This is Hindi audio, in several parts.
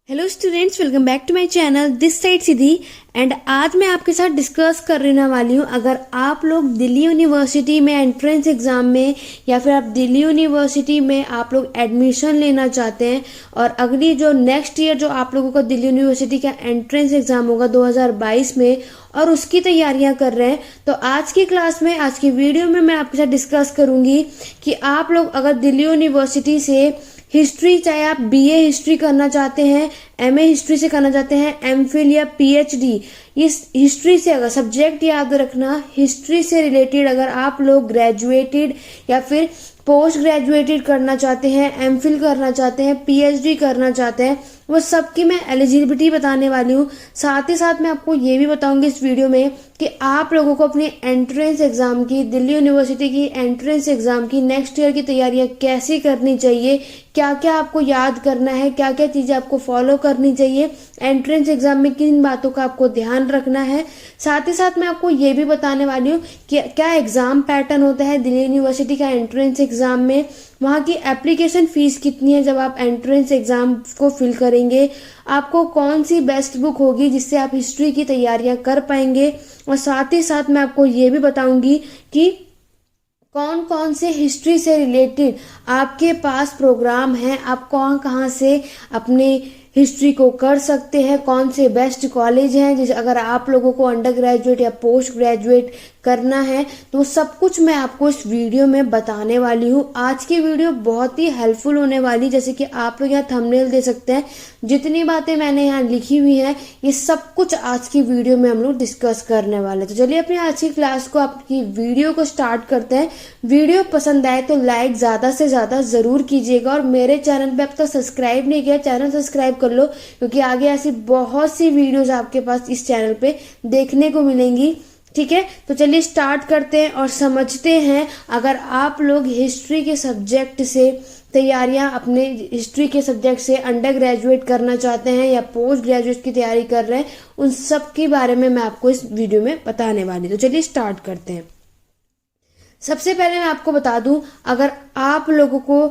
Hello students, welcome back to my channel. This side Siddhi and आज मैं आपके साथ डिस्कस करने वाली हूँ। अगर आप लोग दिल्ली यूनिवर्सिटी में एंट्रेंस एग्जाम में या फिर आप दिल्ली यूनिवर्सिटी में आप लोग एडमिशन लेना चाहते हैं और अगली जो नेक्स्ट ईयर जो आप लोगों का दिल्ली यूनिवर्सिटी का एंट्रेंस एग्जाम होगा 2022 में और उसकी तैयारियां कर रहे हैं, तो आज की क्लास में, आज की वीडियो में मैं आपके साथ डिस्कस करूंगी कि आप लोग अगर दिल्ली यूनिवर्सिटी से हिस्ट्री, चाहे आप बीए हिस्ट्री करना चाहते हैं, एमए हिस्ट्री से करना चाहते हैं, एमफिल या पीएचडी, इस हिस्ट्री से अगर सब्जेक्ट याद रखना, हिस्ट्री से रिलेटेड अगर आप लोग ग्रेजुएटेड या फिर पोस्ट ग्रेजुएटेड करना चाहते हैं, एमफिल करना चाहते हैं, पीएचडी करना चाहते हैं, वो सबकी मैं एलिजिबिलिटी बताने वाली हूँ। साथ ही साथ मैं आपको ये भी बताऊंगी इस वीडियो में कि आप लोगों को अपनी एंट्रेंस एग्जाम की, दिल्ली यूनिवर्सिटी की एंट्रेंस एग्जाम की नेक्स्ट ईयर की तैयारियां कैसे करनी चाहिए, क्या क्या आपको याद करना है, क्या क्या चीजें आपको फॉलो करनी चाहिए, एंट्रेंस एग्जाम में किन बातों का आपको ध्यान रखना है। साथ ही साथ मैं आपको ये भी बताने वाली हूँ कि क्या एग्जाम पैटर्न होता है दिल्ली यूनिवर्सिटी का एंट्रेंस एग्जाम में, वहाँ की एप्लीकेशन फीस कितनी है जब आप एंट्रेंस एग्जाम को फिल करेंगे, आपको कौन सी बेस्ट बुक होगी जिससे आप हिस्ट्री की तैयारियां कर पाएंगे, और साथ ही साथ मैं आपको ये भी बताऊंगी कि कौन कौन से हिस्ट्री से रिलेटेड आपके पास प्रोग्राम हैं, आप कौन कहाँ से अपने हिस्ट्री को कर सकते हैं, कौन से बेस्ट कॉलेज हैं जैसे अगर आप लोगों को अंडर ग्रेजुएट या पोस्ट ग्रेजुएट करना है, तो सब कुछ मैं आपको इस वीडियो में बताने वाली हूँ। आज की वीडियो बहुत ही हेल्पफुल होने वाली, जैसे कि आप लोग यहाँ थंबनेल दे सकते हैं, जितनी बातें मैंने यहाँ लिखी हुई हैं ये सब कुछ आज की वीडियो में हम लोग डिस्कस करने वाले। तो चलिए अपनी आज की क्लास को, आपकी वीडियो को स्टार्ट करते हैं। वीडियो पसंद आए तो लाइक ज्यादा से ज्यादा जरूर कीजिएगा, और मेरे चैनल पे अब तक सब्सक्राइब नहीं किया, चैनल सब्सक्राइब कर लो, क्योंकि आगे ऐसी बहुत सी वीडियोस आपके पास इस चैनल पे देखने को मिलेंगी। ठीक है, तो चलिए स्टार्ट करते हैं और समझते हैं। अगर आप लोग हिस्ट्री के सब्जेक्ट से तैयारियां, अपने हिस्ट्री के सब्जेक्ट से अंडर ग्रेजुएट करना चाहते हैं या पोस्ट ग्रेजुएट की तैयारी कर रहे हैं, उन सब के बारे में मैं आपको इस वीडियो में बताने वाली हूं। तो चलिए स्टार्ट करते हैं। सबसे पहले मैं आपको बता दूं, अगर आप लोगों को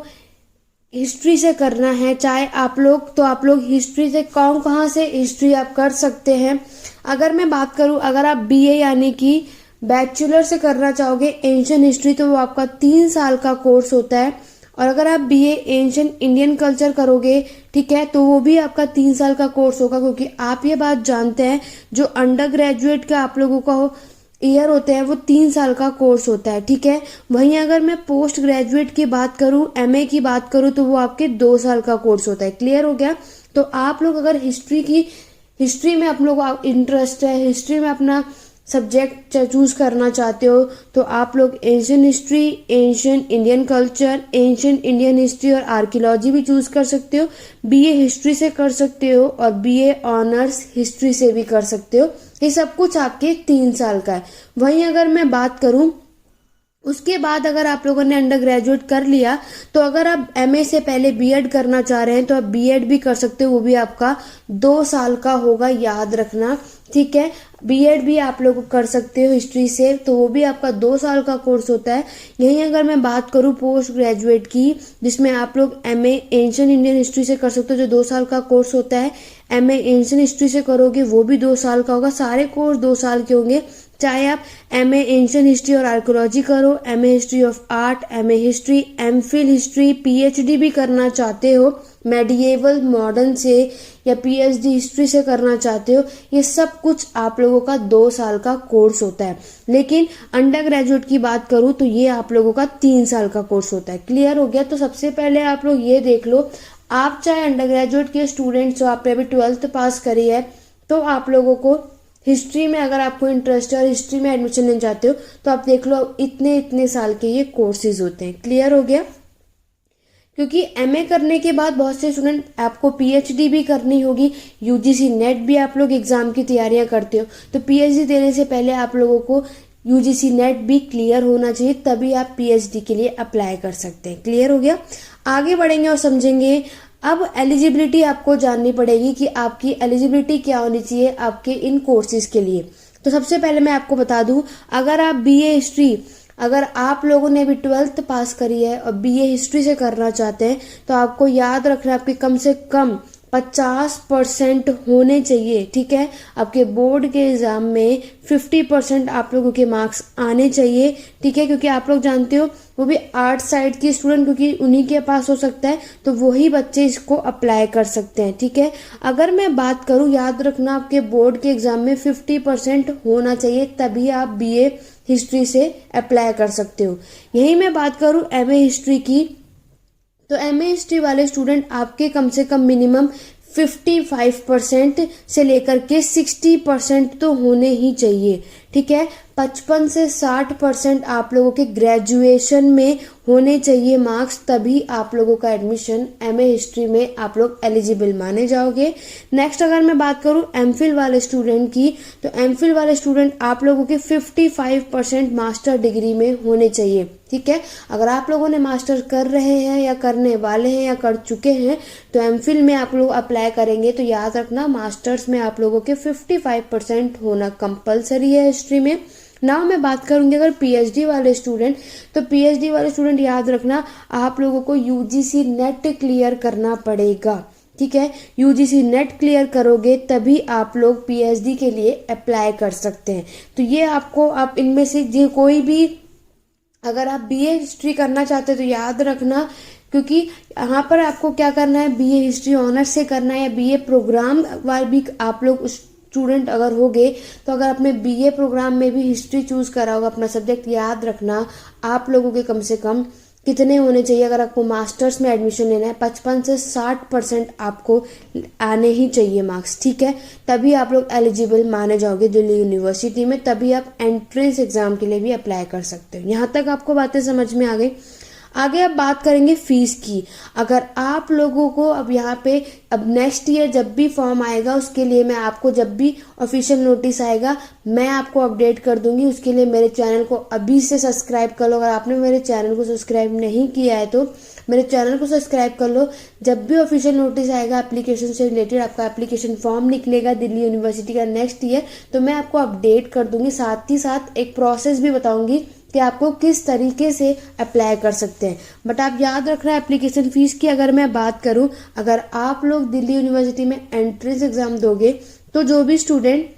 हिस्ट्री से करना है, चाहे आप लोग, तो आप लोग हिस्ट्री से कहाँ से हिस्ट्री आप कर सकते हैं। अगर मैं बात करूं, अगर आप बीए यानी कि बैचलर से करना चाहोगे एंशियंट हिस्ट्री, तो वो आपका 3 साल का कोर्स होता है। और अगर आप बीए एंशियंट इंडियन कल्चर करोगे, ठीक है, तो वो भी आपका 3 साल का कोर्स होगा, क्योंकि आप ये बात जानते हैं जो अंडर ग्रेजुएट का आप लोगों का ईयर होते हैं वो 3 साल का कोर्स होता है। ठीक है, वहीं अगर मैं पोस्ट ग्रेजुएट की बात करूं, एमए की बात करूं, तो वो आपके 2 साल का कोर्स होता है। क्लियर हो गया? तो आप लोग अगर हिस्ट्री में आप लोग को इंटरेस्ट है, हिस्ट्री में अपना सब्जेक्ट चूज करना चाहते हो, तो आप लोग ancient history, ancient Indian culture, ancient Indian history और आर्कियोलॉजी भी चूज कर सकते हो। बीए हिस्ट्री से कर सकते हो और बीए ऑनर्स हिस्ट्री से भी कर सकते हो। ये सब कुछ आपके 3 साल का है। वहीं अगर मैं बात करूं, उसके बाद अगर आप लोगों ने अंडर ग्रेजुएट कर लिया, तो अगर आप एमए से पहले बीएड करना चाह रहे हैं तो आप बीएड भी कर सकते हो, वो भी आपका 2 साल का होगा, याद रखना। ठीक है, बीएड भी आप लोग कर सकते हो हिस्ट्री से, तो वो भी आपका 2 साल का कोर्स होता है। यहीं अगर मैं बात करूं पोस्ट ग्रेजुएट की, जिसमें आप लोग एमए एंशियंट इंडियन हिस्ट्री से कर सकते हो, जो 2 साल का कोर्स होता है। एमए एंशियंट हिस्ट्री से करोगे वो भी 2 साल का होगा। सारे कोर्स 2 साल के होंगे, चाहे आप एमए एंशियंट हिस्ट्री और आर्कियोलॉजी करो, MA history of art, MA history, MPhil history, PhD भी करना चाहते हो मेडिएवल मॉडर्न से, या पीएचडी हिस्ट्री से करना चाहते हो, ये सब कुछ आप लोगों का 2 साल का कोर्स होता है। लेकिन अंडर ग्रेजुएट की बात करूं तो ये आप लोगों का 3 साल का कोर्स होता है। क्लियर हो गया? तो सबसे पहले आप लोग ये देख लो, आप चाहे अंडर ग्रेजुएट के स्टूडेंट्स हो, आपने अभी 12th पास करी है, तो आप लोगों को हिस्ट्री में अगर आपको इंटरेस्ट है और हिस्ट्री में एडमिशन लेना चाहते हो, तो आप देख लो इतने इतने साल के ये कोर्सेज होते हैं। क्लियर हो गया? क्योंकि एमए करने के बाद बहुत से स्टूडेंट आपको पीएचडी भी करनी होगी, यूजीसी नेट भी आप लोग एग्जाम की तैयारियां करते हो, तो पीएचडी देने से पहले आप लोगों को यूजीसी नेट भी क्लियर होना चाहिए, तभी आप पीएचडी के लिए अप्लाई कर सकते हैं। क्लियर हो गया? आगे बढ़ेंगे और समझेंगे। अब एलिजिबिलिटी आपको जाननी पड़ेगी कि आपकी एलिजिबिलिटी क्या होनी चाहिए आपके इन कोर्सेज के लिए। तो सबसे पहले मैं आपको बता दूं, अगर आप बीए हिस्ट्री, अगर आप लोगों ने भी 12th पास करी है और बीए हिस्ट्री से करना चाहते हैं, तो आपको याद रखना आपकी कम से कम 50% होने चाहिए। ठीक है, आपके बोर्ड के एग्जाम में 50% आप लोगों के मार्क्स आने चाहिए। ठीक है, क्योंकि आप लोग जानते हो वो भी आर्ट साइड के स्टूडेंट, क्योंकि उन्हीं के पास हो सकता है, तो वही बच्चे इसको अप्लाई कर सकते हैं। ठीक है, अगर मैं बात करूं, याद रखना आपके बोर्ड के एग्जाम में 50% होना चाहिए, तभी आप बीए हिस्ट्री से अप्लाई कर सकते हो। यही मैं बात करूं एमए हिस्ट्री की, तो एमए हिस्ट्री वाले स्टूडेंट आपके कम से कम मिनिमम 55% से लेकर के 60% तो होने ही चाहिए। ठीक है, 55 से 60% आप लोगों के ग्रेजुएशन में होने चाहिए मार्क्स, तभी आप लोगों का एडमिशन एमए हिस्ट्री में आप लोग एलिजिबल माने जाओगे। नेक्स्ट अगर मैं बात करूं एमफिल वाले स्टूडेंट की, तो एमफिल वाले स्टूडेंट आप लोगों के 55% मास्टर डिग्री में होने चाहिए। ठीक है, अगर आप लोगों ने मास्टर कर रहे हैं या करने वाले हैं या कर चुके हैं, तो एमफिल में आप लोग अप्लाई करेंगे, तो याद रखना मास्टर्स में आप लोगों के 55% होना कंपलसरी है हिस्ट्री में। नाउ मैं बात करूंगी अगर पीएचडी वाले स्टूडेंट, तो पीएचडी वाले स्टूडेंट याद रखना आप लोगों को यूजीसी नेट क्लियर करना पड़ेगा। ठीक है, यूजीसी नेट क्लियर करोगे तभी आप लोग पीएचडी के लिए अप्लाई कर सकते हैं। तो ये आपको, आप इनमें से जो कोई भी, अगर आप बीए हिस्ट्री करना चाहते हैं तो याद रखना, क्योंकि यहाँ पर आपको क्या करना है, बीए हिस्ट्री ऑनर्स से करना है या बीए प्रोग्राम वाले भी आप लोग स्टूडेंट अगर होगे, तो अगर आपने बीए प्रोग्राम में भी हिस्ट्री चूज करा होगा अपना सब्जेक्ट, याद रखना आप लोगों के कम से कम कितने होने चाहिए, अगर आपको मास्टर्स में एडमिशन लेना है 55 से 60% आपको आने ही चाहिए मार्क्स। ठीक है, तभी आप लोग एलिजिबल माने जाओगे दिल्ली यूनिवर्सिटी में, तभी आप एंट्रेंस एग्जाम के लिए भी अप्लाई कर सकते हो। यहाँ तक आपको बातें समझ में आ गई। आगे अब बात करेंगे फीस की। अगर आप लोगों को अब यहाँ पे अब नेक्स्ट ईयर जब भी फॉर्म आएगा, उसके लिए मैं आपको जब भी ऑफिशियल नोटिस आएगा मैं आपको अपडेट कर दूंगी। उसके लिए मेरे चैनल को अभी से सब्सक्राइब कर लो। अगर आपने मेरे चैनल को सब्सक्राइब नहीं किया है तो मेरे चैनल को सब्सक्राइब कर लो। जब भी ऑफिशियल नोटिस आएगा एप्लीकेशन से रिलेटेड, आपका एप्लीकेशन फॉर्म निकलेगा दिल्ली यूनिवर्सिटी का नेक्स्ट ईयर, तो मैं आपको अपडेट कर दूंगी। साथ ही साथ एक प्रोसेस भी बताऊंगी कि आपको किस तरीके से अप्लाई कर सकते हैं। बट आप याद रखना एप्लीकेशन फीस की अगर मैं बात करूं, अगर आप लोग दिल्ली यूनिवर्सिटी में एंट्रेंस एग्जाम दोगे, तो जो भी स्टूडेंट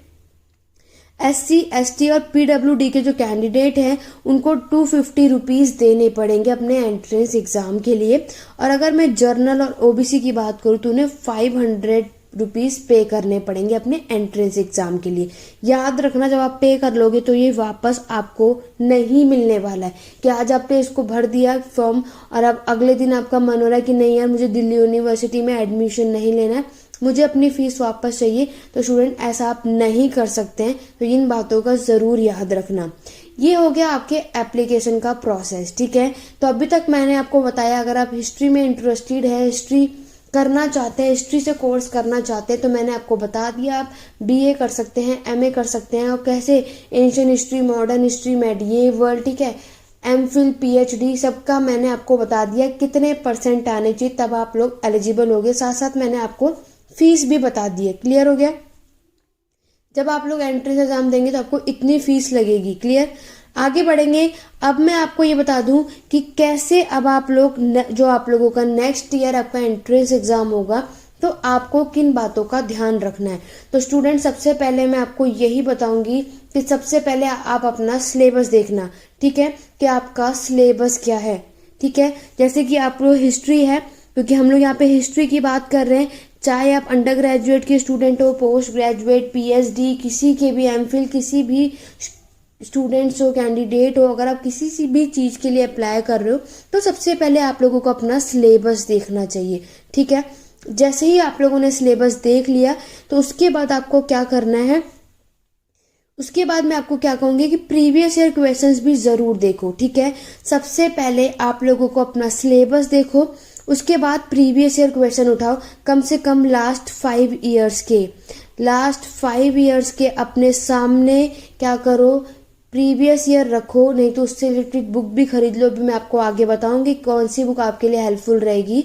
SC, ST और PWD के जो कैंडिडेट हैं उनको 250 रुपीज़ देने पड़ेंगे अपने एंट्रेंस एग्जाम के लिए। और अगर मैं जर्नल और OBC की बात करूँ तो उन्हें 500 रुपीज़ पे करने पड़ेंगे अपने एंट्रेंस एग्जाम के लिए। याद रखना जब आप पे कर लोगे तो ये वापस आपको नहीं मिलने वाला है कि आज आपने इसको भर दिया फॉर्म और अब अगले दिन आपका मन हो रहा है कि नहीं यार मुझे दिल्ली यूनिवर्सिटी में एडमिशन नहीं लेना है, मुझे अपनी फीस वापस चाहिए। तो स्टूडेंट ऐसा आप नहीं कर सकते हैं, तो इन बातों का ज़रूर याद रखना। ये हो गया आपके एप्लीकेशन का प्रोसेस। ठीक है, तो अभी तक मैंने आपको बताया अगर आप हिस्ट्री में इंटरेस्टेड है, हिस्ट्री करना चाहते हैं, हिस्ट्री से कोर्स करना चाहते हैं, तो मैंने आपको बता दिया आप बीए कर सकते हैं, एमए कर सकते हैं और कैसे ancient history, modern history, medieval, ठीक है, एमफिल, पीएचडी सबका मैंने आपको बता दिया कितने परसेंट आने चाहिए तब आप लोग एलिजिबल हो गए। साथ साथ मैंने आपको फीस भी बता दी है। क्लियर हो गया? जब आप लोग एंट्रेंस एग्जाम देंगे तो आपको इतनी फीस लगेगी। क्लियर? आगे बढ़ेंगे। अब मैं आपको ये बता दूं कि कैसे अब आप लोग जो आप लोगों का नेक्स्ट ईयर आपका एंट्रेंस एग्जाम होगा तो आपको किन बातों का ध्यान रखना है। तो स्टूडेंट सबसे पहले मैं आपको यही बताऊंगी कि सबसे पहले आप अपना सिलेबस देखना। ठीक है, कि आपका सिलेबस क्या है। ठीक है, जैसे कि आप लोग हिस्ट्री है, क्योंकि हम लोग यहाँ पे हिस्ट्री की बात कर रहे हैं, चाहे आप अंडर ग्रेजुएट के स्टूडेंट हो, पोस्ट ग्रेजुएट, पीएचडी, किसी के भी, एमफिल, किसी भी स्टूडेंट्स हो, कैंडिडेट हो, अगर आप किसी सी भी चीज़ के लिए अप्लाई कर रहे हो तो सबसे पहले आप लोगों को अपना सिलेबस देखना चाहिए। ठीक है, जैसे ही आप लोगों ने सिलेबस देख लिया तो उसके बाद आपको क्या करना है, उसके बाद मैं आपको क्या कहूँगी कि प्रीवियस ईयर क्वेश्चंस भी ज़रूर देखो। ठीक है, सबसे पहले आप लोगों को अपना सिलेबस देखो, उसके बाद प्रीवियस ईयर क्वेश्चन उठाओ, कम से कम लास्ट 5 ईयर्स के अपने सामने क्या करो, प्रीवियस ईयर रखो, नहीं तो उससे रिलेटेड बुक भी खरीद लो। अभी मैं आपको आगे बताऊंगी कौन सी बुक आपके लिए हेल्पफुल रहेगी।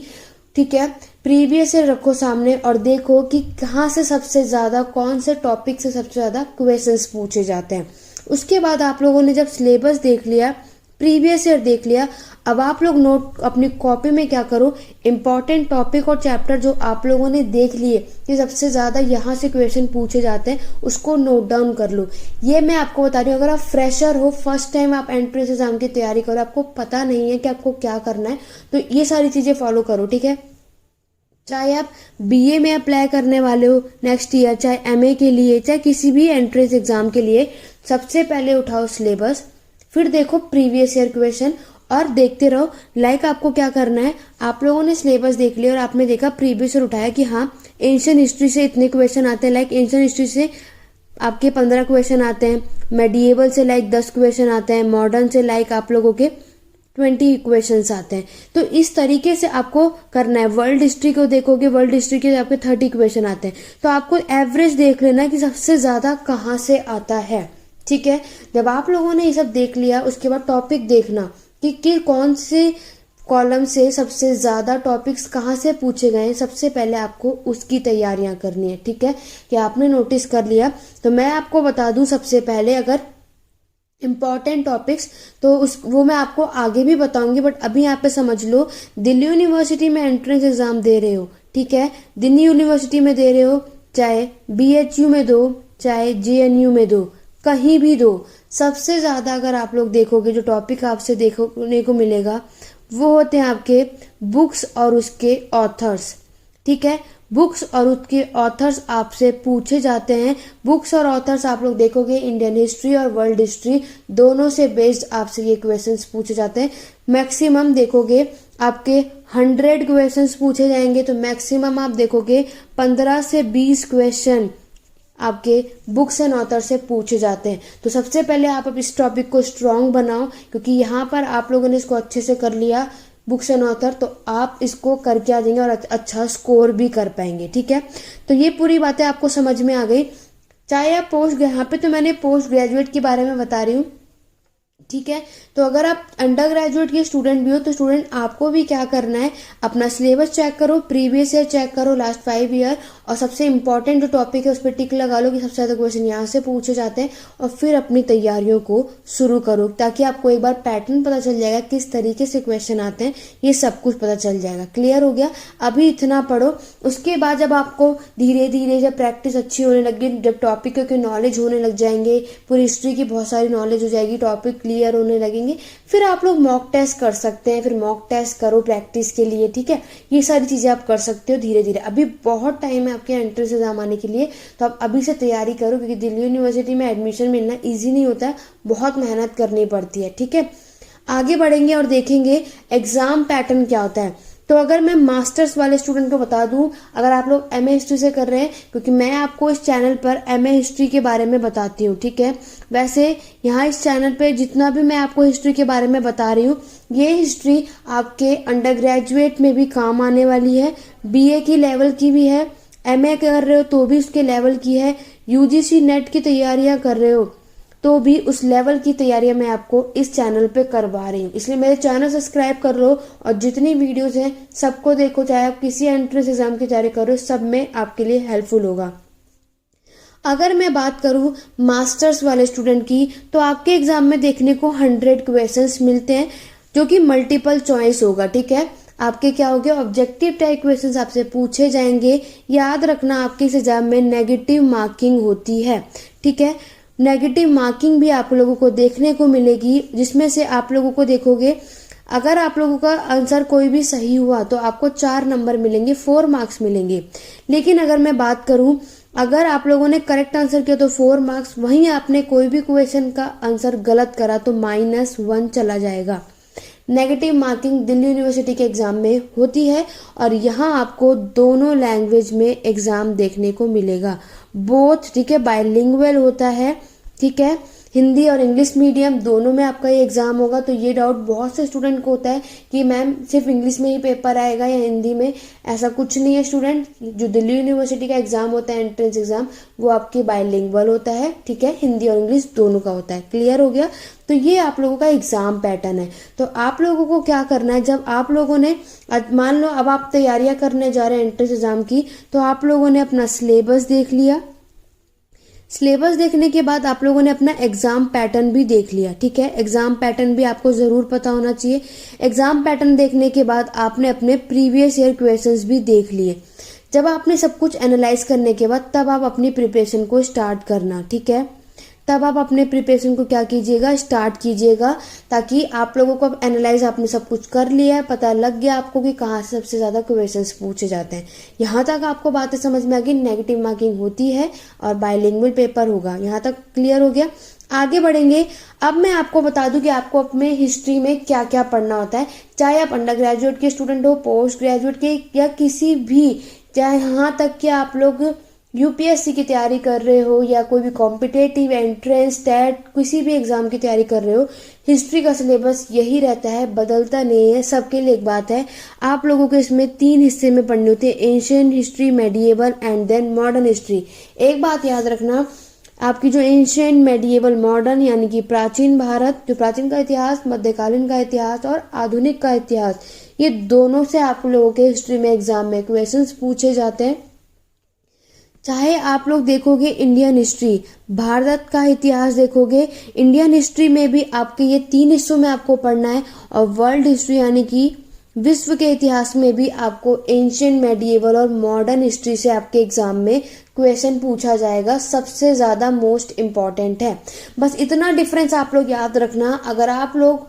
ठीक है, प्रीवियस ईयर रखो सामने और देखो कि कहाँ से सबसे ज़्यादा, कौन से टॉपिक से सबसे ज़्यादा क्वेश्चंस पूछे जाते हैं। उसके बाद आप लोगों ने जब सिलेबस देख लिया, प्रीवियस ईयर देख लिया। अब आप लोग नोट अपनी कॉपी में क्या करो, इंपॉर्टेंट टॉपिक और चैप्टर जो आप लोगों ने देख लिए कि सबसे ज्यादा यहाँ से क्वेश्चन पूछे जाते हैं, उसको नोट डाउन कर लो। ये मैं आपको बता रही हूँ, अगर आप फ्रेशर हो, फर्स्ट टाइम आप एंट्रेंस एग्जाम की तैयारी करो, आपको पता नहीं है कि आपको क्या करना है, तो ये सारी चीजें फॉलो करो, ठीक है। चाहे आप बीए में अप्लाई करने वाले हो नेक्स्ट ईयर, चाहे एमए के लिए, चाहे किसी भी एंट्रेंस एग्जाम के लिए, सबसे पहले उठाओ सिलेबस, फिर देखो प्रीवियस ईयर क्वेश्चन और देखते रहो। लाइक आपको क्या करना है, आप लोगों ने सिलेबस देख लिया और आपने देखा प्रीवियस ईयर उठाया कि हाँ एंशियंट हिस्ट्री से इतने क्वेश्चन आते हैं, लाइक एंशियंट हिस्ट्री से आपके 15 क्वेश्चन आते हैं, मेडिएवल से लाइक 10 क्वेश्चन आते हैं, मॉडर्न से लाइक आप लोगों के 20 क्वेश्चंस आते हैं। तो इस तरीके से आपको करना है। वर्ल्ड हिस्ट्री को देखोगे, वर्ल्ड हिस्ट्री के आपके 30 क्वेश्चन आते हैं, तो आपको एवरेज देख लेना कि सबसे ज्यादा कहाँ से आता है, ठीक है। जब आप लोगों ने ये सब देख लिया, उसके बाद टॉपिक देखना कि कौन से कॉलम से सबसे ज्यादा टॉपिक्स कहाँ से पूछे गए हैं, सबसे पहले आपको उसकी तैयारियां करनी है, ठीक है। कि आपने नोटिस कर लिया, तो मैं आपको बता दूं सबसे पहले, अगर इम्पॉर्टेंट टॉपिक्स तो वो मैं आपको आगे भी बताऊंगी, बट अभी यहाँ पे समझ लो, दिल्ली यूनिवर्सिटी में एंट्रेंस एग्जाम दे रहे हो, ठीक है, दिल्ली यूनिवर्सिटी में दे रहे हो, चाहे बीएचयू में दो, चाहे जेएनयू में दो, कहीं भी दो, सबसे ज्यादा अगर आप लोग देखोगे जो टॉपिक आपसे देखने को मिलेगा वो होते हैं आपके बुक्स और उसके ऑथर्स, ठीक है। बुक्स और उसके ऑथर्स आपसे पूछे जाते हैं। बुक्स और ऑथर्स आप लोग देखोगे, इंडियन हिस्ट्री और वर्ल्ड हिस्ट्री दोनों से बेस्ड आपसे ये क्वेश्चंस पूछे जाते हैं। मैक्सिमम देखोगे आपके 100 क्वेश्चंस पूछे जाएंगे, तो मैक्सिमम आप देखोगे 15 से 20 क्वेश्चन आपके बुक्स एंड ऑथर से पूछे जाते हैं। तो सबसे पहले आप इस टॉपिक को स्ट्रांग बनाओ, क्योंकि यहाँ पर आप लोगों ने इसको अच्छे से कर लिया बुक्स एंड ऑथर, तो आप इसको करके आ जाएंगे और अच्छा स्कोर भी कर पाएंगे, ठीक है। तो ये पूरी बातें आपको समझ में आ गई। चाहे आप यहाँ पे तो मैंने पोस्ट ग्रेजुएट के बारे में बता रही हूँ, ठीक है। तो अगर आप अंडर ग्रेजुएट के स्टूडेंट भी हो, तो स्टूडेंट आपको भी क्या करना है, अपना सिलेबस चेक करो, प्रीवियस ईयर चेक करो, लास्ट 5 ईयर, और सबसे इंपॉर्टेंट जो टॉपिक है उस पर टिक लगा लो कि सबसे ज्यादा क्वेश्चन यहाँ से पूछे जाते हैं, और फिर अपनी तैयारियों को शुरू करो, ताकि आपको एक बार पैटर्न पता चल जाएगा, किस तरीके से क्वेश्चन आते हैं, ये सब कुछ पता चल जाएगा। क्लियर हो गया? अभी इतना पढ़ो, उसके बाद जब आपको धीरे धीरे जब प्रैक्टिस अच्छी होने लगी, जब टॉपिक के नॉलेज होने लग जाएंगे, पूरी हिस्ट्री की बहुत सारी नॉलेज हो जाएगी, टॉपिक क्लियर होने लगेंगे, फिर आप लोग मॉक टेस्ट कर सकते हैं। फिर मॉक टेस्ट करो प्रैक्टिस के लिए, ठीक है। ये सारी चीजें आप कर सकते हो धीरे धीरे। अभी बहुत टाइम है आपके एंट्रेंस एग्जाम आने के लिए, तो आप अभी से तैयारी करो, क्योंकि दिल्ली यूनिवर्सिटी में एडमिशन मिलना इजी नहीं होता है, बहुत मेहनत करनी पड़ती है, ठीक है। आगे बढ़ेंगे और देखेंगे एग्जाम पैटर्न क्या होता है। तो अगर मैं मास्टर्स वाले स्टूडेंट को बता दूं, अगर आप लोग एमए हिस्ट्री से कर रहे हैं, क्योंकि मैं आपको इस चैनल पर एमए हिस्ट्री के बारे में बताती हूँ, ठीक है। वैसे यहाँ इस चैनल पे जितना भी मैं आपको हिस्ट्री के बारे में बता रही हूँ, ये हिस्ट्री आपके अंडर ग्रेजुएट में भी काम आने वाली है, बीए की लेवल की भी है, एमए कर रहे हो तो भी उसके लेवल की है, यूजीसी नेट की तैयारियां कर रहे हो तो भी उस लेवल की तैयारियां मैं आपको इस चैनल पे करवा रही हूँ। इसलिए मेरे चैनल सब्सक्राइब कर लो और जितनी वीडियोस हैं सबको देखो, चाहे आप किसी एंट्रेंस एग्जाम की तैयारी करो, सब में आपके लिए हेल्पफुल होगा। अगर मैं बात करूं मास्टर्स वाले स्टूडेंट की, तो आपके एग्जाम में देखने को 100 क्वेश्चंस मिलते हैं, जो कि मल्टीपल चॉइस होगा, ठीक है। आपके क्या हो गया, ऑब्जेक्टिव टाइप क्वेश्चंस आपसे पूछे जाएंगे। याद रखना, आपके इस एग्जाम में नेगेटिव मार्किंग होती है, ठीक है। नेगेटिव मार्किंग भी आप लोगों को देखने को मिलेगी, जिसमें से आप लोगों को देखोगे, अगर आप लोगों का आंसर कोई भी सही हुआ तो आपको 4 नंबर मिलेंगे, 4 मार्क्स मिलेंगे। लेकिन अगर मैं बात करूं, अगर आप लोगों ने करेक्ट आंसर किया तो 4 मार्क्स, वहीं आपने कोई भी क्वेश्चन का आंसर गलत करा तो -1 चला जाएगा। नेगेटिव मार्किंग दिल्ली यूनिवर्सिटी के एग्जाम में होती है, और यहाँ आपको दोनों लैंग्वेज में एग्जाम देखने को मिलेगा, बोथ, ठीक है। बाइलिंगुअल होता है, ठीक है, हिंदी और इंग्लिश मीडियम दोनों में आपका ये एग्जाम होगा। तो ये डाउट बहुत से स्टूडेंट को होता है कि मैम सिर्फ इंग्लिश में ही पेपर आएगा या हिंदी में, ऐसा कुछ नहीं है स्टूडेंट। जो दिल्ली यूनिवर्सिटी का एग्जाम होता है एंट्रेंस एग्जाम, वो आपकी बाइलिंगुअल होता है, ठीक है, हिंदी और इंग्लिश दोनों का होता है। क्लियर हो गया? तो ये आप लोगों का एग्जाम पैटर्न है। तो आप लोगों को क्या करना है, जब आप लोगों ने मान लो अब आप तैयारियां करने जा रहे हैं एंट्रेंस एग्जाम की, तो आप लोगों ने अपना सिलेबस देख लिया, सिलेबस देखने के बाद आप लोगों ने अपना एग्जाम पैटर्न भी देख लिया, ठीक है। एग्जाम पैटर्न भी आपको जरूर पता होना चाहिए। एग्जाम पैटर्न देखने के बाद आपने अपने प्रीवियस ईयर क्वेश्चंस भी देख लिए। जब आपने सब कुछ एनालाइज करने के बाद तब आप अपनी प्रिपरेशन को स्टार्ट करना, ठीक है। तब आप अपने प्रिपरेशन को क्या कीजिएगा, स्टार्ट कीजिएगा, ताकि आप लोगों को अब एनालाइज आपने सब कुछ कर लिया है, पता लग गया आपको कि कहाँ से सबसे ज्यादा क्वेश्चंस पूछे जाते हैं। यहाँ तक आपको बातें समझ में आ गई, नेगेटिव मार्किंग होती है और बायलिंगुअल पेपर होगा, यहाँ तक क्लियर हो गया। आगे बढ़ेंगे। अब मैं आपको बता दूं कि आपको अपने हिस्ट्री में क्या क्या पढ़ना होता है, चाहे आप अंडर ग्रेजुएट के स्टूडेंट हो, पोस्ट ग्रेजुएट के, या किसी भी, चाहे यहाँ तक कि आप लोग यूपीएससी की तैयारी कर रहे हो या कोई भी कॉम्पिटेटिव एंट्रेंस टेट किसी भी एग्जाम की तैयारी कर रहे हो, हिस्ट्री का सिलेबस यही रहता है, बदलता नहीं है। सबके लिए एक बात है, आप लोगों को इसमें 3 हिस्से में पढ़नी होती है, ancient history, medieval and then modern history. एक बात याद रखना, आपकी जो एंशिएंट, मेडिएवल, मॉडर्न यानी कि प्राचीन भारत, जो प्राचीन का इतिहास, मध्यकालीन का इतिहास और आधुनिक का इतिहास, ये दोनों से आप लोगों के हिस्ट्री में एग्जाम में क्वेश्चंस पूछे जाते हैं। चाहे आप लोग देखोगे इंडियन हिस्ट्री, भारत का इतिहास देखोगे, इंडियन हिस्ट्री में भी आपके ये 3 हिस्सों में आपको पढ़ना है, और वर्ल्ड हिस्ट्री यानी कि विश्व के इतिहास में भी आपको एंशिएंट, मेडिएवल और मॉडर्न हिस्ट्री से आपके एग्जाम में क्वेश्चन पूछा जाएगा, सबसे ज्यादा मोस्ट इम्पॉर्टेंट है। बस इतना डिफरेंस आप लोग याद रखना, अगर आप लोग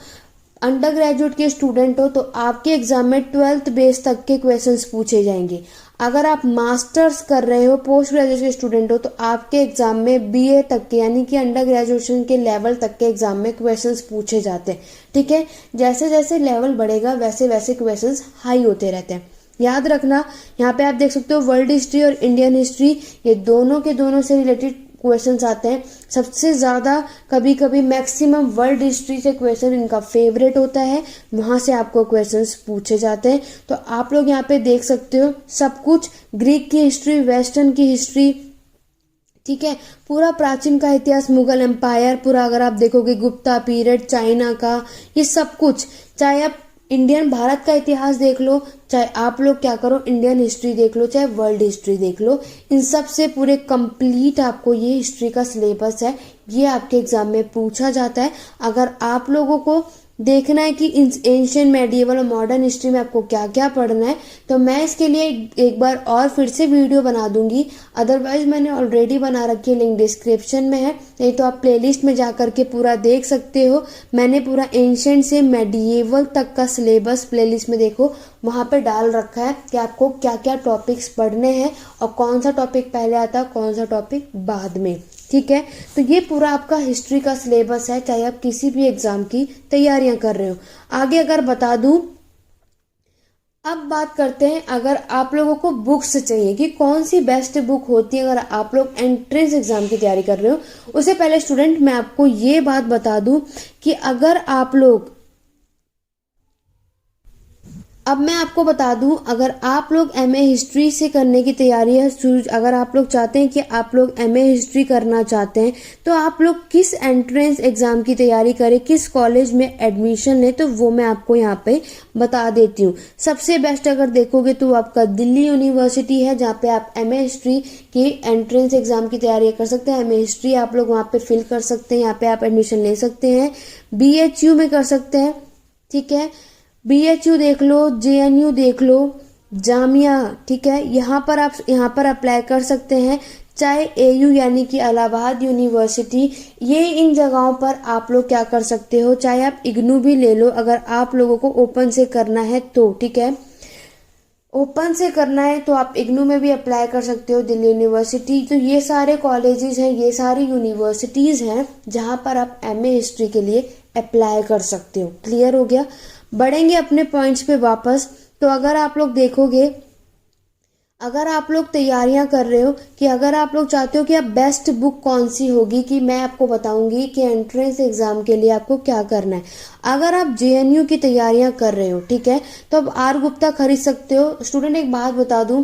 अंडर ग्रेजुएट के स्टूडेंट हो तो आपके एग्जाम में 12th बेस तक के क्वेश्चंस पूछे जाएंगे। अगर आप मास्टर्स कर रहे हो, पोस्ट ग्रेजुएट के स्टूडेंट हो, तो आपके एग्जाम में बीए तक के यानी कि अंडर ग्रेजुएशन के लेवल तक के एग्जाम में क्वेश्चंस पूछे जाते हैं, ठीक है। जैसे जैसे लेवल बढ़ेगा वैसे वैसे क्वेश्चंस हाई होते रहते हैं, याद रखना। यहाँ पे आप देख सकते हो वर्ल्ड हिस्ट्री और इंडियन हिस्ट्री, ये दोनों के दोनों से रिलेटेड क्वेश्चंस आते हैं। सबसे ज्यादा कभी कभी मैक्सिमम वर्ल्ड हिस्ट्री से क्वेश्चन इनका फेवरेट होता है, वहां से आपको क्वेश्चंस पूछे जाते हैं। तो आप लोग यहाँ पे देख सकते हो सब कुछ, ग्रीक की हिस्ट्री, वेस्टर्न की हिस्ट्री, ठीक है, पूरा प्राचीन का इतिहास, मुगल एम्पायर पूरा, अगर आप देखोगे गुप्ता पीरियड, चाइना का, ये सब कुछ, चाहे आप इंडियन भारत का इतिहास देख लो, चाहे आप लोग क्या करो इंडियन हिस्ट्री देख लो, चाहे वर्ल्ड हिस्ट्री देख लो, इन सब से पूरे कंप्लीट आपको ये हिस्ट्री का सिलेबस है, ये आपके एग्जाम में पूछा जाता है। अगर आप लोगों को देखना है कि एंशिएंट, मेडिएवल और मॉडर्न हिस्ट्री में आपको क्या क्या पढ़ना है, तो मैं इसके लिए एक बार और फिर से वीडियो बना दूंगी। अदरवाइज मैंने ऑलरेडी बना रखी है, लिंक डिस्क्रिप्शन में है, नहीं तो आप प्लेलिस्ट में जा करके पूरा देख सकते हो। मैंने पूरा एंशिएंट से मेडिएवल तक का सिलेबस प्लेलिस्ट में देखो, वहां पे डाल रखा है कि आपको क्या क्या टॉपिक्स पढ़ने हैं और कौन सा टॉपिक पहले आता है, कौन सा टॉपिक बाद में, ठीक है। तो ये पूरा आपका हिस्ट्री का सिलेबस है, चाहे आप किसी भी एग्जाम की तैयारियां कर रहे हो। आगे अगर बता दूं, अब बात करते हैं, अगर आप लोगों को बुक्स चाहिए कि कौन सी बेस्ट बुक होती है अगर आप लोग एंट्रेंस एग्जाम की तैयारी कर रहे हो, उससे पहले स्टूडेंट मैं आपको ये बात बता दूं कि अगर आप लोग, अब मैं आपको बता दूं, अगर आप लोग एमए हिस्ट्री से करने की तैयारी है, अगर आप लोग चाहते हैं कि आप लोग एमए हिस्ट्री करना चाहते हैं, तो आप लोग किस एंट्रेंस एग्जाम की तैयारी करें, किस कॉलेज में एडमिशन लें, तो वो मैं आपको यहाँ पे बता देती हूँ। सबसे बेस्ट अगर देखोगे तो आपका दिल्ली यूनिवर्सिटी है, जहाँ पे आप एमए हिस्ट्री की एंट्रेंस एग्जाम की तैयारी कर सकते हैं। एमए हिस्ट्री आप लोग वहाँ पे फिल कर सकते हैं, यहाँ पे आप एडमिशन ले सकते हैं। बीएचयू में कर सकते हैं, ठीक है, बीएचयू देख लो, जेएनयू देख लो, जामिया, ठीक है, यहाँ पर आप अप्लाई कर सकते हैं। चाहे एयू यानी कि इलाहाबाद यूनिवर्सिटी, ये इन जगहों पर आप लोग क्या कर सकते हो, चाहे आप इग्नू भी ले लो अगर आप लोगों को ओपन से करना है तो, ठीक है। ओपन से करना है तो आप इग्नू में भी अप्लाई कर सकते हो, दिल्ली यूनिवर्सिटी। तो ये सारे कॉलेजेस हैं, ये सारी यूनिवर्सिटीज हैं जहां पर आप एमए हिस्ट्री के लिए अप्लाई कर सकते हो। क्लियर हो गया। बढ़ेंगे अपने पॉइंट्स पे वापस। तो अगर आप लोग देखोगे, अगर आप लोग तैयारियां कर रहे हो कि अगर आप लोग चाहते हो कि आप बेस्ट बुक कौन सी होगी, कि मैं आपको बताऊंगी कि एंट्रेंस एग्जाम के लिए आपको क्या करना है। अगर आप जेएनयू की तैयारियां कर रहे हो, ठीक है, तो आप आर गुप्ता खरीद सकते हो। स्टूडेंट एक बात बता दूं,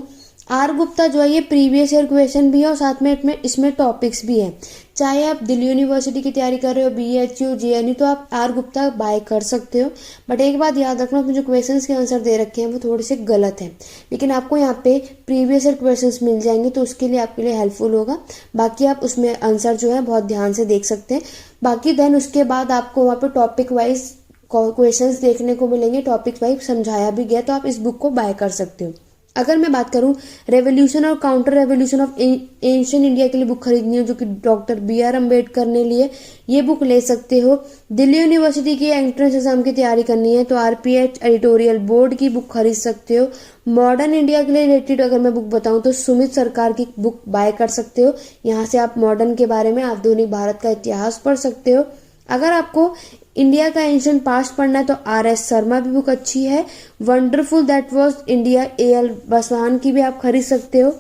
आर गुप्ता जो है ये प्रीवियस ईयर क्वेश्चन भी है और साथ में इसमें टॉपिक्स भी है। चाहे आप दिल्ली यूनिवर्सिटी की तैयारी कर रहे हो, BHU JNU, तो आप आर गुप्ता बाय कर सकते हो। बट एक बात याद रखना, उसमें जो क्वेश्चंस के आंसर दे रखे हैं वो थोड़े से गलत हैं, लेकिन आपको यहाँ पे प्रीवियस ईयर क्वेश्चंस मिल जाएंगे तो उसके लिए आपके लिए हेल्पफुल होगा। बाकी आप उसमें आंसर जो है बहुत ध्यान से देख सकते हैं। बाकी देन उसके बाद आपको वहाँ पे टॉपिक वाइज क्वेश्चंस देखने को मिलेंगे, टॉपिक वाइज समझाया भी गया, तो आप इस बुक को बाय कर सकते हो। अगर मैं बात करूं रेवोल्यूशन और counter revolution of ancient India के लिए बुक खरीदनी हो, जो कि डॉक्टर BR अम्बेडकर ने लिए, ये बुक ले सकते हो। दिल्ली यूनिवर्सिटी की एंट्रेंस एग्जाम की तैयारी करनी है तो RPH एडिटोरियल बोर्ड की बुक खरीद सकते हो। मॉडर्न इंडिया के लिए रिलेटेड अगर मैं बुक बताऊं तो सुमित सरकार की बुक बाय कर सकते हो। यहाँ से आप मॉडर्न के बारे में, आधुनिक भारत का इतिहास पढ़ सकते हो। अगर आपको इंडिया का एंशिएंट पास्ट पढ़ना है तो RS शर्मा की बुक अच्छी है। Wonderful that was India AL बसवान की भी आप खरीद सकते हो।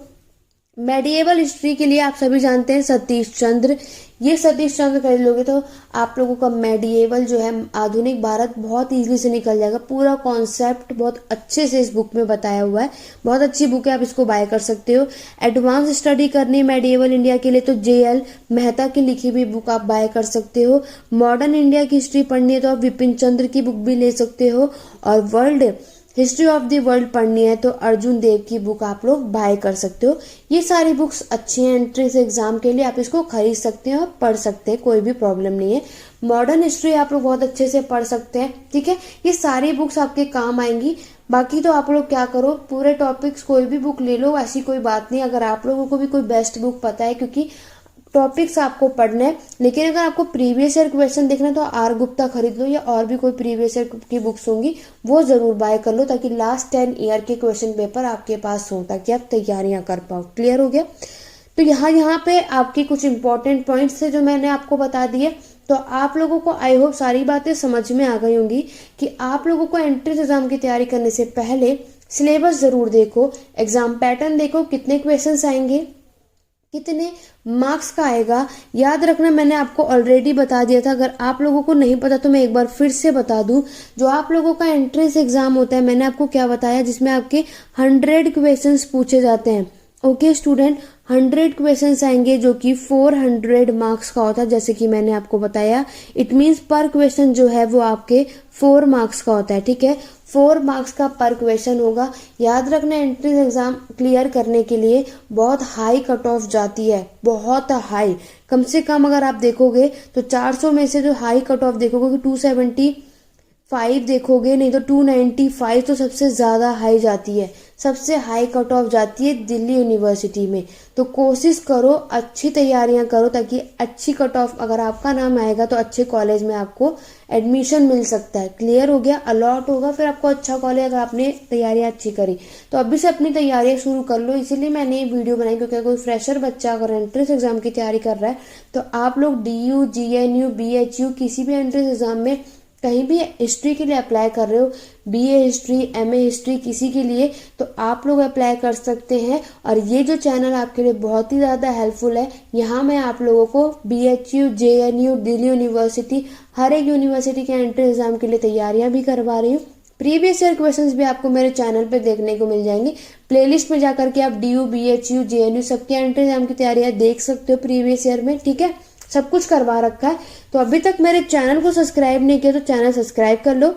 मेडिएवल हिस्ट्री के लिए आप सभी जानते हैं सतीश चंद्र, ये सतीश चंद्र खरीद लोगे तो आप लोगों का मेडिएवल जो है आधुनिक भारत बहुत इजीली से निकल जाएगा। पूरा कॉन्सेप्ट बहुत अच्छे से इस बुक में बताया हुआ है, बहुत अच्छी बुक है, आप इसको बाय कर सकते हो। एडवांस स्टडी करनी है मेडिएवल इंडिया के लिए तो JL मेहता की लिखी हुई बुक आप बाय कर सकते हो। मॉडर्न इंडिया की हिस्ट्री पढ़नी है तो आप विपिन चंद्र की बुक भी ले सकते हो। और world history of the world पढ़नी है तो अर्जुन देव की बुक आप लोग बाय कर सकते हो। ये सारी बुक्स अच्छी हैं एंट्रेंस एग्जाम के लिए, आप इसको खरीद सकते हैं और पढ़ सकते हैं, कोई भी प्रॉब्लम नहीं है। मॉडर्न हिस्ट्री आप लोग बहुत अच्छे से पढ़ सकते हैं, ठीक है। ये सारी बुक्स आपके काम आएंगी। बाकी तो आप लोग क्या करो, पूरे टॉपिक्स कोई भी बुक ले लो, ऐसी कोई बात नहीं। अगर आप लोगों को भी कोई बेस्ट बुक पता है, क्योंकि टॉपिक्स आपको पढ़ना है, लेकिन अगर आपको प्रीवियस ईयर क्वेश्चन देखना है तो आर गुप्ता खरीद लो, या और भी कोई प्रीवियस ईयर की बुक्स होंगी वो जरूर बाय कर लो, ताकि लास्ट 10 ईयर के क्वेश्चन पेपर आपके पास हो, ताकि आप तैयारियां कर पाओ। क्लियर हो गया? तो यहाँ पे आपके कुछ इंपॉर्टेंट पॉइंट्स थे जो मैंने आपको बता दिए। तो आप लोगों को आई होप सारी बातें समझ में आ गई होंगी कि आप लोगों को एंट्रेंस एग्जाम की तैयारी करने से पहले सिलेबस जरूर देखो, एग्जाम पैटर्न देखो, कितने क्वेश्चंस आएंगे, कितने मार्क्स का आएगा। याद रखना, मैंने आपको ऑलरेडी बता दिया था, अगर आप लोगों को नहीं पता तो मैं एक बार फिर से बता दूं। जो आप लोगों का एंट्रेंस एग्जाम होता है, मैंने आपको क्या बताया, जिसमें आपके 100 क्वेश्चंस पूछे जाते हैं। ओके स्टूडेंट, 100 क्वेश्चंस आएंगे जो कि 400 मार्क्स का होता है, जैसे कि मैंने आपको बताया। इट मीन्स पर क्वेश्चन जो है वो आपके 4 मार्क्स का होता है, ठीक है। 4 मार्क्स का पर क्वेश्चन होगा। याद रखना, एंट्रेंस एग्जाम क्लियर करने के लिए बहुत हाई कट ऑफ जाती है, बहुत हाई। कम से कम अगर आप देखोगे तो 400 में से जो हाई कट ऑफ देखोगे 275 देखोगे, नहीं तो 295 तो सबसे ज्यादा हाई जाती है। सबसे हाई कट ऑफ जाती है दिल्ली यूनिवर्सिटी में। तो कोशिश करो, अच्छी तैयारियां करो, ताकि अच्छी कट ऑफ अगर आपका नाम आएगा तो अच्छे कॉलेज में आपको एडमिशन मिल सकता है। क्लियर हो गया? अलॉट होगा फिर आपको अच्छा कॉलेज, अगर आपने तैयारियां अच्छी करी। तो अभी से अपनी तैयारियां शुरू कर लो, इसीलिए मैंने ये वीडियो बनाई, क्योंकि कोई फ्रेशर बच्चा अगर एंट्रेंस एग्जाम की तैयारी कर रहा है तो आप लोग DU GNU BHU किसी भी एंट्रेंस एग्जाम में कहीं भी हिस्ट्री के लिए अप्लाई कर रहे हो, BA हिस्ट्री MA हिस्ट्री किसी के लिए, तो आप लोग अप्लाई कर सकते हैं। और ये जो चैनल आपके लिए बहुत ही ज़्यादा हेल्पफुल है। यहाँ मैं आप लोगों को BHU JNU दिल्ली यूनिवर्सिटी, हर एक यूनिवर्सिटी के एंट्रेंस एग्जाम के लिए तैयारियां भी करवा रही हूँ। प्रीवियस ईयर क्वेश्चंस भी आपको मेरे चैनल पे देखने को मिल जाएंगे। प्लेलिस्ट में जाकर के आप DU BHU JNU सबके एंट्रेंस एग्जाम की तैयारियां देख सकते हो प्रीवियस ईयर में, ठीक है। सब कुछ करवा रखा है। तो अभी तक मेरे चैनल को सब्सक्राइब नहीं किया तो चैनल सब्सक्राइब कर लो।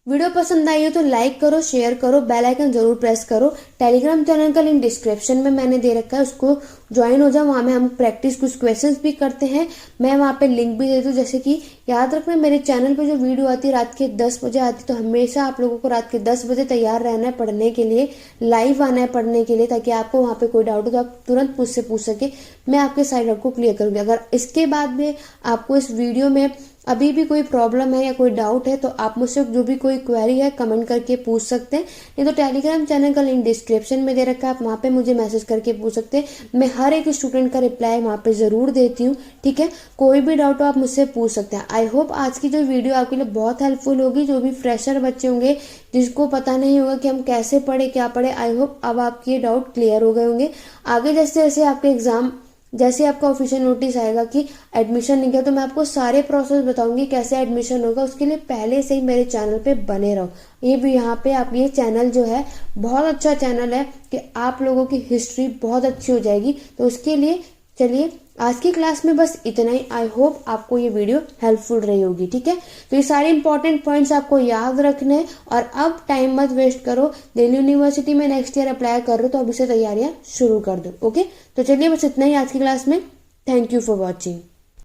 वीडियो पसंद आई हो तो लाइक करो, शेयर करो, बेल आइकन जरूर प्रेस करो। टेलीग्राम चैनल का लिंक डिस्क्रिप्शन में मैंने दे रखा है, उसको ज्वाइन हो जाओ। वहां में हम प्रैक्टिस कुछ क्वेश्चंस भी करते हैं, मैं वहां पे लिंक भी दे दूं। जैसे कि याद रखना, मेरे चैनल पे जो वीडियो आती है रात के 10 बजे आती है, तो हमेशा आप लोगों को रात के 10 बजे तैयार रहना है पढ़ने के लिए, लाइव आना है पढ़ने के लिए, ताकि आपको वहां पे कोई डाउट हो तो आप तुरंत मुझसे पूछ सके, मैं आपके सारे डाउट को क्लियर करूंगी। अगर इसके बाद में आपको इस वीडियो में अभी भी कोई प्रॉब्लम है या कोई डाउट है तो आप मुझसे जो भी कोई क्वेरी है कमेंट करके पूछ सकते हैं, नहीं तो टेलीग्राम चैनल का लिंक डिस्क्रिप्शन में दे रखा है, आप वहाँ पे मुझे मैसेज करके पूछ सकते हैं। मैं हर एक स्टूडेंट का रिप्लाई वहाँ पे जरूर देती हूँ, ठीक है। कोई भी डाउट हो आप मुझसे पूछ सकते हैं। आई होप आज की जो वीडियो आपके लिए बहुत हेल्पफुल होगी। जो भी फ्रेशर बच्चे होंगे जिसको पता नहीं होगा कि हम कैसे पढ़े क्या पढ़े, आई होप अब आपके ये डाउट क्लियर हो गए होंगे। आगे जैसे जैसे आपके एग्जाम, जैसे आपका ऑफिशियल नोटिस आएगा कि एडमिशन नहीं किया, तो मैं आपको सारे प्रोसेस बताऊंगी कैसे एडमिशन होगा। उसके लिए पहले से ही मेरे चैनल पे बने रहो। ये भी यहाँ पे आप, ये चैनल जो है बहुत अच्छा चैनल है कि आप लोगों की हिस्ट्री बहुत अच्छी हो जाएगी। तो उसके लिए चलिए आज की क्लास में बस इतना ही। आई होप आपको ये वीडियो हेल्पफुल रही होगी। ठीक है, तो ये सारे इंपॉर्टेंट पॉइंट्स आपको याद रखने हैं और अब टाइम मत वेस्ट करो। दिल्ली यूनिवर्सिटी में नेक्स्ट ईयर अप्लाई कर रहे हो तो अभी से तैयारियां शुरू कर दो। ओके, तो चलिए बस इतना ही आज की क्लास में। Thank you for watching.